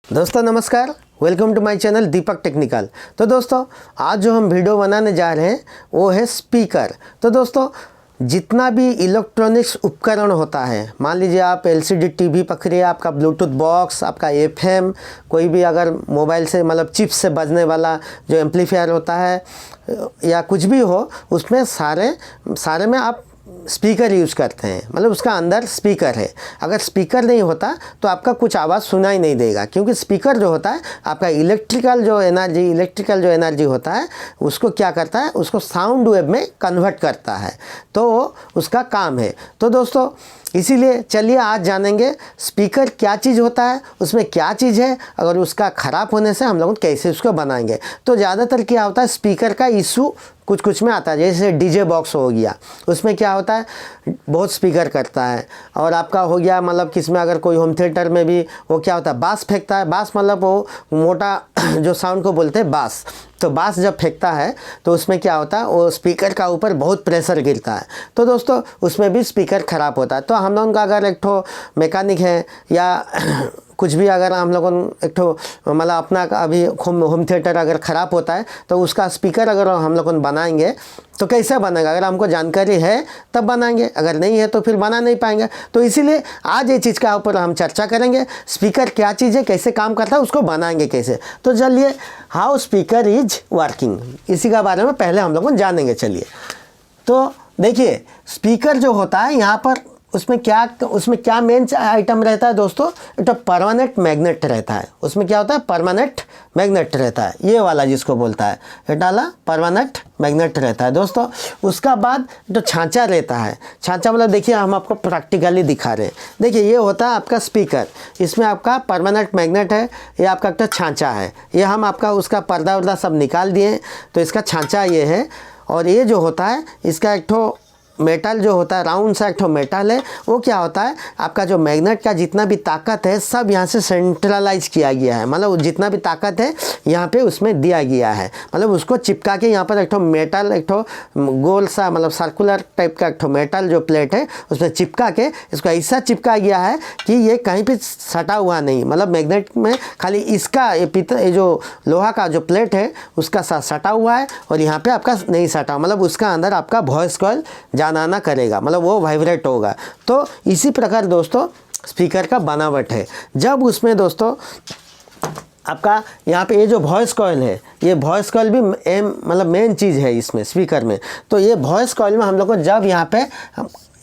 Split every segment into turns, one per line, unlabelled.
दोस्तों नमस्कार, welcome to my channel Deepak technical. तो दोस्तों आज जो हम वीडियो बनाने जा रहे हैं वो है स्पीकर। तो दोस्तों जितना भी इलेक्ट्रॉनिक्स उपकरण होता है, मान लीजिए आप एलसीडी टीवी पकड़िए, आपका ब्लूटूथ बॉक्स, आपका एफएम, कोई भी अगर मोबाइल से मतलब चिप से बजने वाला जो एम्पलीफायर होता है या कुछ भी हो, उसमें सारे में आप स्पीकर यूज़ करते हैं, मतलब उसका अंदर स्पीकर है। अगर स्पीकर नहीं होता तो आपका कुछ आवाज़ सुनाई नहीं देगा, क्योंकि स्पीकर जो होता है आपका इलेक्ट्रिकल जो एनर्जी होता है उसको क्या करता है, उसको साउंड वेव में कन्वर्ट करता है, तो उसका काम है। तो दोस्तों इसीलिए चलिए आज जानेंगे स्पीकर क्या चीज़ होता है, उसमें क्या चीज़ है, अगर उसका ख़राब होने से हम लोग कैसे उसको बनाएंगे। तो ज़्यादातर क्या होता है, स्पीकर का इशू कुछ में आता है, जैसे डीजे बॉक्स हो गया, उसमें क्या होता है बहुत स्पीकर करता है। और आपका हो गया मतलब किसमें अगर कोई होम थिएटर में भी वो क्या होता है बास फेंकता है, बास मतलब वो मोटा जो साउंड को बोलते हैं बास। तो बास जब फेंकता है तो उसमें क्या होता है, वो स्पीकर का ऊपर बहुत प्रेशर गिरता है, तो दोस्तों उसमें भी स्पीकर ख़राब होता है। तो हम लोगों का अगर एक ठो मैकेनिक है या कुछ भी अगर हम लोगों एक ठो मतलब अपना अभी होम थिएटर अगर ख़राब होता है तो उसका स्पीकर अगर हम लोग बनाएंगे तो कैसे बनेगा, अगर हमको जानकारी है तब बनाएंगे, अगर नहीं है तो फिर बना नहीं पाएंगे। तो इसीलिए आज ये चीज़ का ऊपर हम चर्चा करेंगे, स्पीकर क्या चीज़ है, कैसे काम करता है, उसको बनाएंगे कैसे। तो चलिए हाउ स्पीकर इज वर्किंग, इसी का बारे में पहले हम लोग जानेंगे। चलिए तो देखिए स्पीकर जो होता है यहाँ पर उसमें क्या मेन आइटम रहता है दोस्तों, एक तो परमानेंट मैग्नेट रहता है। उसमें क्या होता है, परमानेंट मैग्नेट रहता है, ये वाला जिसको बोलता है, ये डाला परमानेंट मैग्नेट रहता है दोस्तों। उसका बाद जो छांचा रहता है, छांचा मतलब देखिए हम आपको प्रैक्टिकली दिखा रहे हैं। देखिए ये होता है आपका स्पीकर, इसमें आपका परमानेंट मैग्नेट है, ये आपका एक छांचा है, ये हम आपका उसका पर्दा वर्दा सब निकाल दिए, तो इसका छांचा ये है। और ये जो होता है इसका एक ठो मेटल जो होता है, राउंड सा एक ठो मेटल है, वो क्या होता है आपका जो मैग्नेट का जितना भी ताकत है सब यहाँ से सेंट्रलाइज किया गया है, मतलब जितना भी ताकत है यहाँ पे उसमें दिया गया है। मतलब उसको चिपका के यहाँ पर एक ठो मेटल, एक ठो गोल सा मतलब सर्कुलर टाइप का एक ठो मेटल जो प्लेट है उसमें चिपका के इसको ऐसा चिपका गया है कि ये कहीं पर सटा हुआ नहीं, मतलब मैग्नेट में खाली इसका ये जो लोहा का जो प्लेट है उसका साथ सटा हुआ है और यहाँ पर आपका नहीं सटा, मतलब उसका अंदर आपका वॉइस कॉइल ना करेगा, मतलब वो वाइब्रेट होगा। तो इसी प्रकार दोस्तों स्पीकर का बनावट है। जब उसमें दोस्तों आपका यहाँ पे ये जो वॉइस कॉइल है, ये वॉइस कॉइल भी मतलब मेन चीज़ है इसमें स्पीकर में। तो ये वॉइस कॉइल में हम लोग को जब यहाँ पे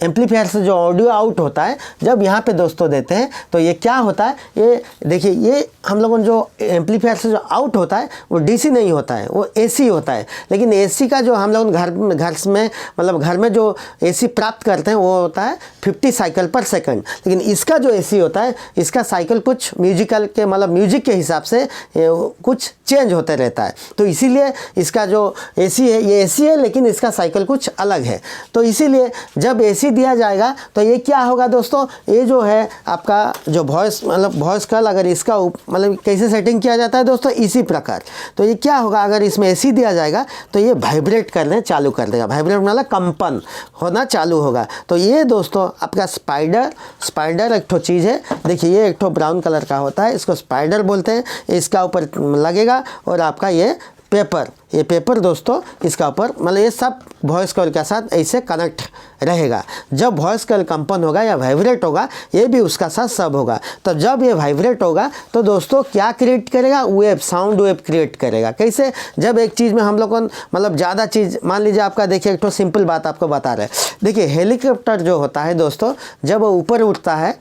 एम्पलीफायर से जो ऑडियो आउट होता है जब यहाँ पे दोस्तों देते हैं तो ये क्या होता है, ये देखिए ये हम लोगों जो एम्पलीफायर से जो आउट होता है वो डीसी नहीं होता है, वो एसी होता है। लेकिन एसी का जो हम लोग घर में मतलब घर में जो एसी प्राप्त करते हैं वो होता है 50 साइकिल पर सेकंड। लेकिन इसका जो एसी होता है इसका साइकिल कुछ म्यूजिकल के मतलब म्यूजिक के हिसाब से कुछ चेंज होते रहता है। तो इसीलिए इसका जो एसी है ये एसी है, लेकिन इसका साइकिल कुछ अलग है। तो इसीलिए जब एसी दिया जाएगा तो ये क्या होगा दोस्तों, ये जो है आपका जो वॉइस कॉइल अगर इसका मतलब कैसे सेटिंग किया जाता है दोस्तों, इसी प्रकार। तो ये क्या होगा, अगर इसमें एसी दिया जाएगा तो ये वाइब्रेट करने चालू कर देगा, वाइब्रेट मतलब कंपन होना चालू होगा। तो ये दोस्तों आपका स्पाइडर एक ठो चीज़ है, देखिए ये एक ठो ब्राउन कलर का होता है, इसको स्पाइडर बोलते हैं। इसका ऊपर लगेगा और आपका ये पेपर दोस्तों इसका ऊपर मतलब ये सब वॉइस कॉइल के साथ ऐसे कनेक्ट रहेगा। जब वॉइस कॉइल कंपन होगा या वाइब्रेट होगा ये भी उसका साथ सब होगा। तो जब ये वाइब्रेट होगा तो दोस्तों क्या क्रिएट करेगा, वेव, साउंड वेव क्रिएट करेगा। कैसे, जब एक चीज़ में हम लोग मतलब ज़्यादा चीज़, मान लीजिए आपका देखिए एक तो सिंपल बात आपको बता रहे हैं। देखिए हेलीकॉप्टर जो होता है दोस्तों जब वो ऊपर उठता है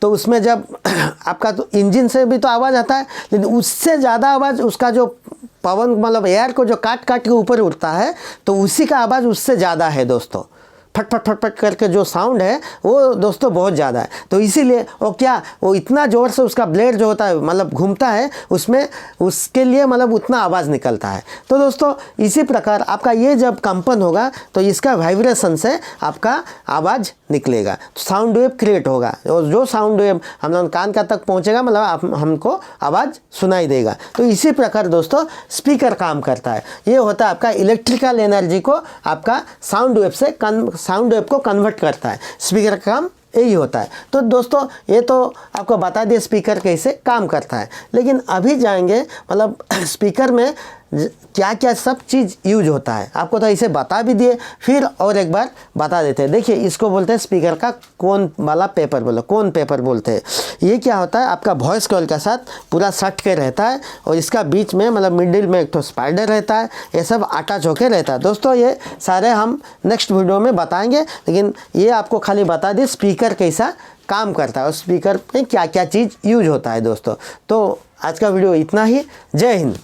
तो उसमें जब आपका तो इंजन से भी तो आवाज़ आता है, लेकिन उससे ज़्यादा आवाज़ उसका जो पवन मतलब एयर को जो काट के ऊपर उड़ता है तो उसी का आवाज़ उससे ज़्यादा है दोस्तों। फट फट फट फट करके जो साउंड है वो दोस्तों बहुत ज़्यादा है। तो इसीलिए वो इतना ज़ोर से उसका ब्लेड जो होता है मतलब घूमता है उसमें, उसके लिए मतलब उतना आवाज़ निकलता है। तो दोस्तों इसी प्रकार आपका ये जब कंपन होगा तो इसका वाइब्रेशन से आपका आवाज़ निकलेगा, तो साउंड वेव क्रिएट होगा। और जो साउंड वेव हम लोग कान का तक पहुँचेगा मतलब हमको आवाज़ सुनाई देगा। तो इसी प्रकार दोस्तों स्पीकर काम करता है। ये होता है आपका इलेक्ट्रिकल एनर्जी को आपका साउंड वेव को कन्वर्ट करता है। स्पीकर का काम यही होता है। तो दोस्तों ये तो आपको बता दिए स्पीकर कैसे काम करता है, लेकिन अभी जाएंगे मतलब स्पीकर में क्या क्या सब चीज़ यूज होता है, आपको तो इसे बता भी दिए, फिर और एक बार बता देते हैं। देखिए इसको बोलते हैं स्पीकर का कोन वाला पेपर, बोलो कोन पेपर बोलते हैं। ये क्या होता है, आपका वॉइस कॉल के साथ पूरा सट के रहता है और इसका बीच में मतलब मिडिल में एक तो स्पाइडर रहता है, ये सब अटैच होके रहता है। दोस्तों ये सारे हम नेक्स्ट वीडियो में बताएंगे, लेकिन ये आपको खाली बता दिए स्पीकर कैसा काम करता है और स्पीकर में क्या क्या चीज़ यूज होता है दोस्तों। तो आज का वीडियो इतना ही। जय हिंद।